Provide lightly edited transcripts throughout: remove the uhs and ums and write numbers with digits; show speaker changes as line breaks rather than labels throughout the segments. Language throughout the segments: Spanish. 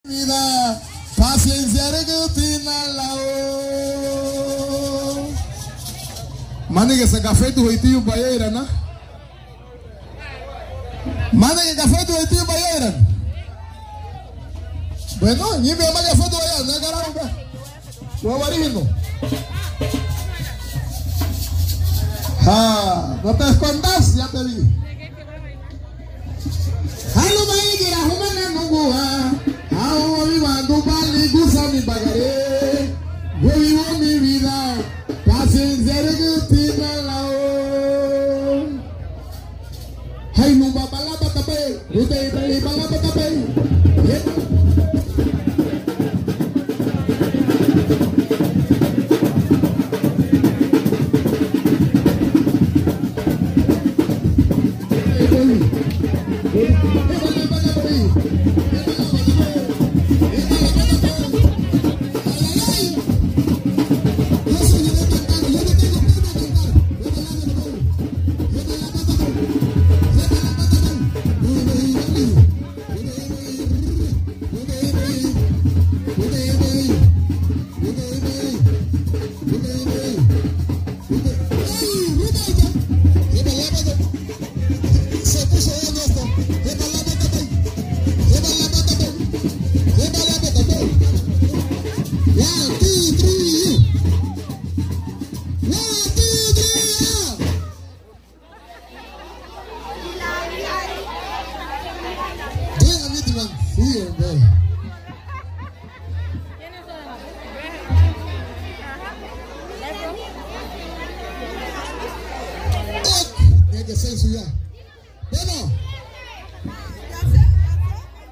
Vida, paciencia de la mande que ese café tu vestido para allá, ¿no? Mande que café tu vestido para allá. Bueno, ni me llama café tu allá, no es carajo, no varígeno. No te escondas, ya te vi. Halo bayi rahumana nunguha, hao vivando pali gusa mi pagaré, yo vivo mi vida, paciencia de que tina lao. Hay lumba pala patape, usted trae pala patape. Bueno,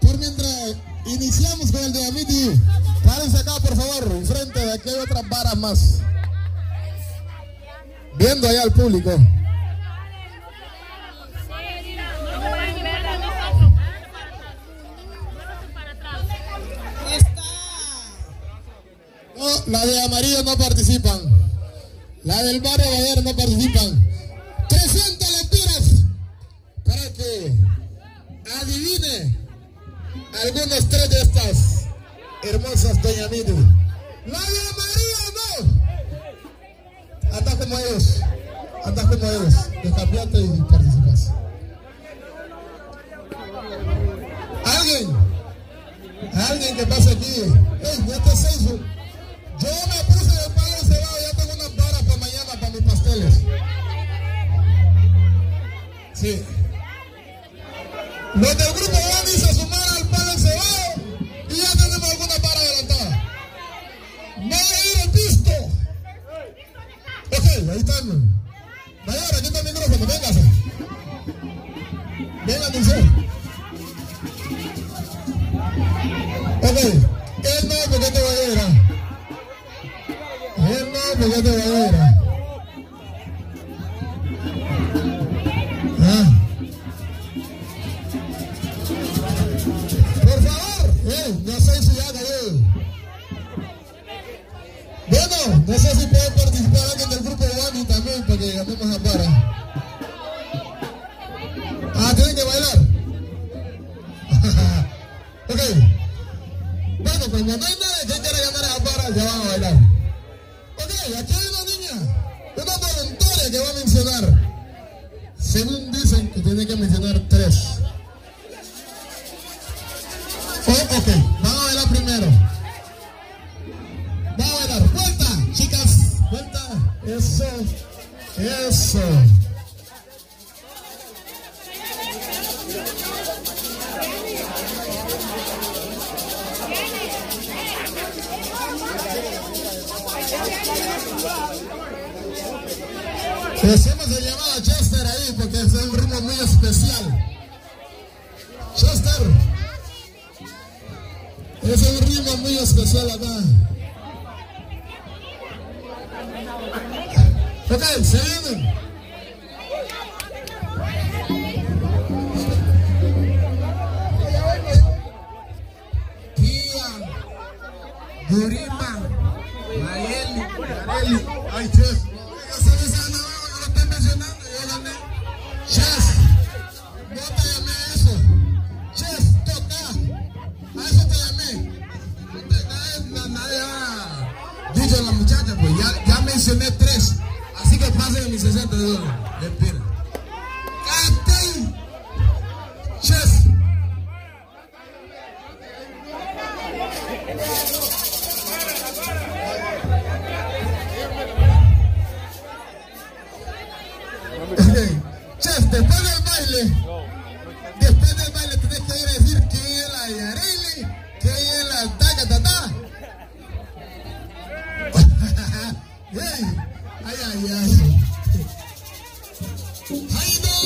por mientras iniciamos con el de Amiti, párense acá por favor, enfrente de aquí hay otras varas más. Viendo allá al público. No, la de amarillo no participan. La del barrio Valladolid no participan. 300 lecturas para que adivine algunos tres de estas hermosas doña Miti. La de amarillo no. Anda como ellos. Anda como ellos. Descambiate y participas. Alguien que pase aquí. Ey, ya está censo. Yo me puse de palo cebado, ya tengo unas varas para mañana para mis pasteles. Sí. Los del grupo Bani se sumaron al palo cebado y ya tenemos alguna vara adelantada. No hay ir el pisto. Ok, ahí están. Vaya, ahora aquí está el micrófono, véngase. Venga, Michelle. Ok, él no, porque te va a ir. Él no, porque te va a ir. Por favor, no sé si ya cayó. Bueno, no sé si puede participar alguien del grupo Bani también para que ganemos a para. Tienen que bailar. Ok. Bueno, cuando no hay nadie que quiera ganar a para, ya van a bailar. Ok, aquí hay una niña, una voluntaria que va a mencionar. Según dicen que tiene que mencionar 3. Ok, vamos a bailar primero. Vamos a bailar. Vuelta, chicas. Vuelta. Eso. Decimos de llamada a Chester ahí porque es un ritmo muy especial. Chester. Es un ritmo muy especial acá. Ok, se vienen. Kia, Durima, Mayeli, ay, Chess. Chess, no te llamé eso. Chess, toca. A eso te llamé. $50. Espera. Captain Chess. Chess, después del baile tenés que ir a decir que es la Yareli, que es la Tacatatá. Ay, ay, ay. Ay, no.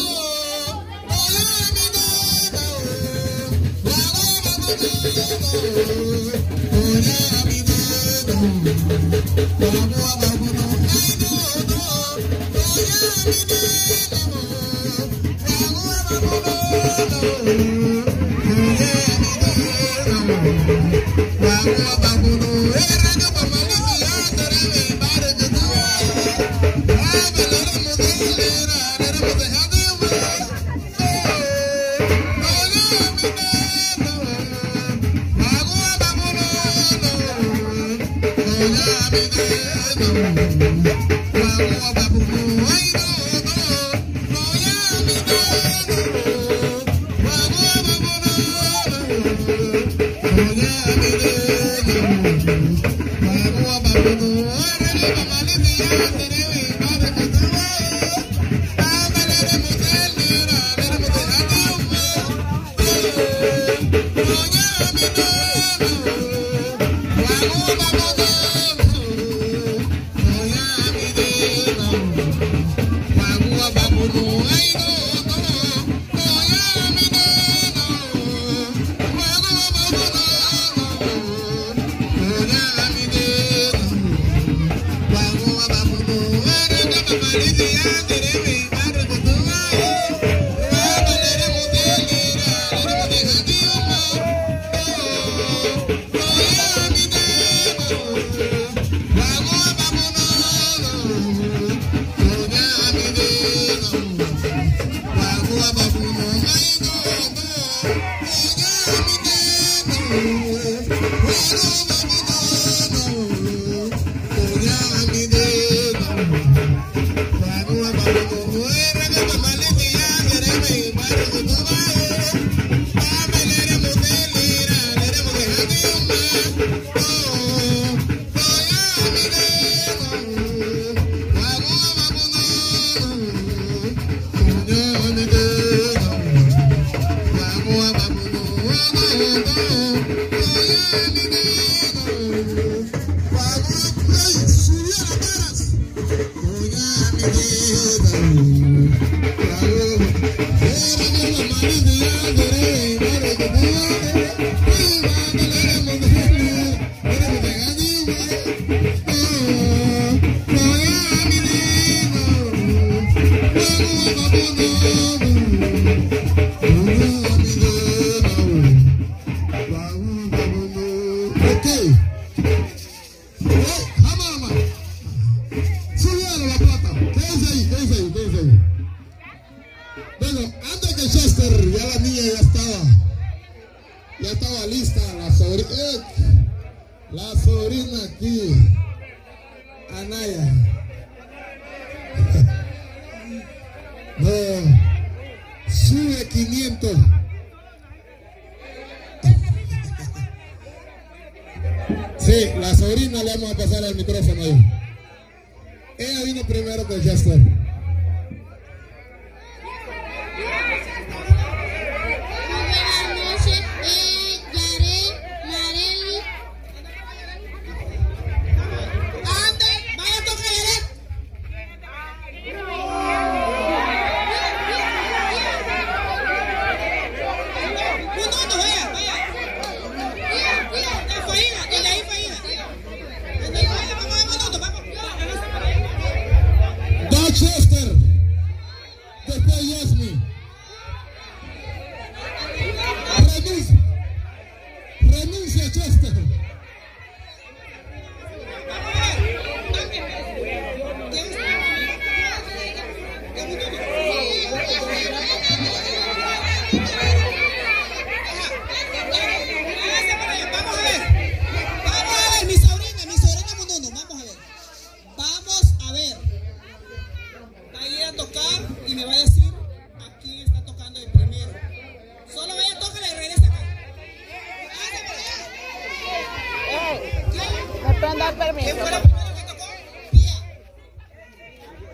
permiso.
¿Quién fue la primera que tocó? Pía.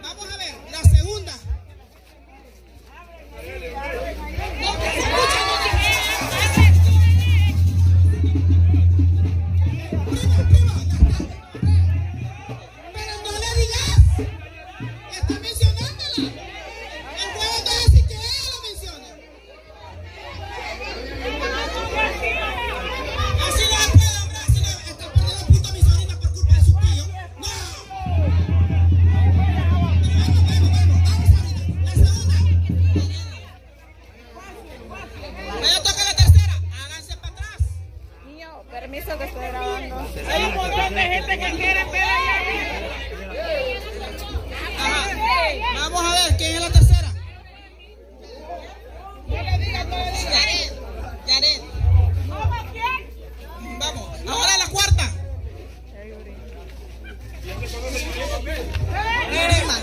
Vamos a ver, la segunda. No, que se escucha, no se escucha. Primo, pero no le digas. Está mencionándola. El juego te dice que ella lo mencione. Así no se puede, hombre, así no. Está perdiendo punto mi sobrina por culpa de su tío. No. Vamos, sobrina. La segunda. Voy a tocar la tercera. Háganse para atrás.
Niño, permiso que estoy grabando.
Hay un montón de gente que quiere ver.
Ajá. Vamos a ver quién es la tercera. Yaret. Vamos. Ahora la cuarta. Irina.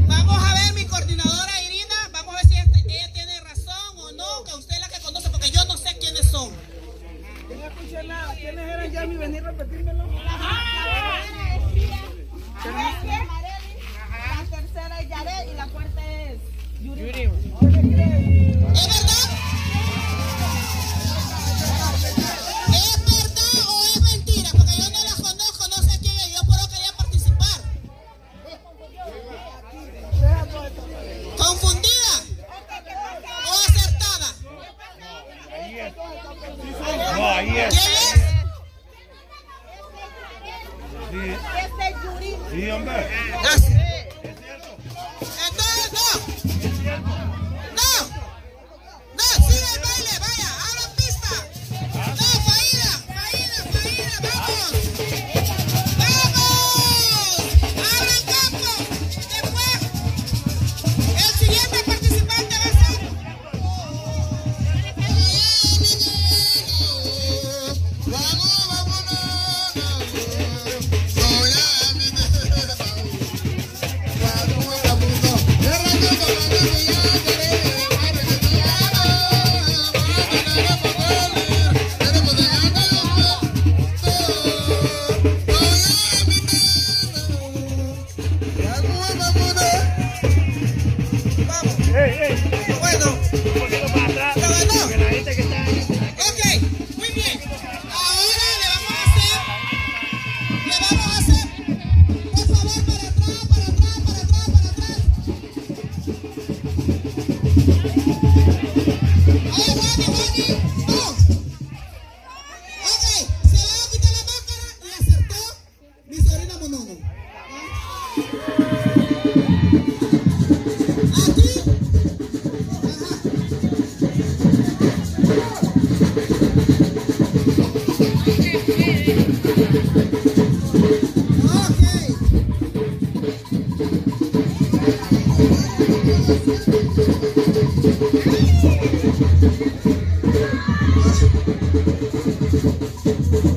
Vamos a ver mi coordinadora Irina. Vamos a ver si ella tiene razón o no, que usted es la que conoce, porque yo no sé quiénes son.
No escuché nada. ¿Quiénes eran ya? Venir a repetírmelo.
La tercera es Yaret y la cuarta es Yuri.
¿Es verdad? ¿Es verdad o es mentira? Porque yo no las conozco, no sé quién es. Yo puedo querer participar. ¿Confundida? ¿O acertada?
No, ahí es.
¿Quién es?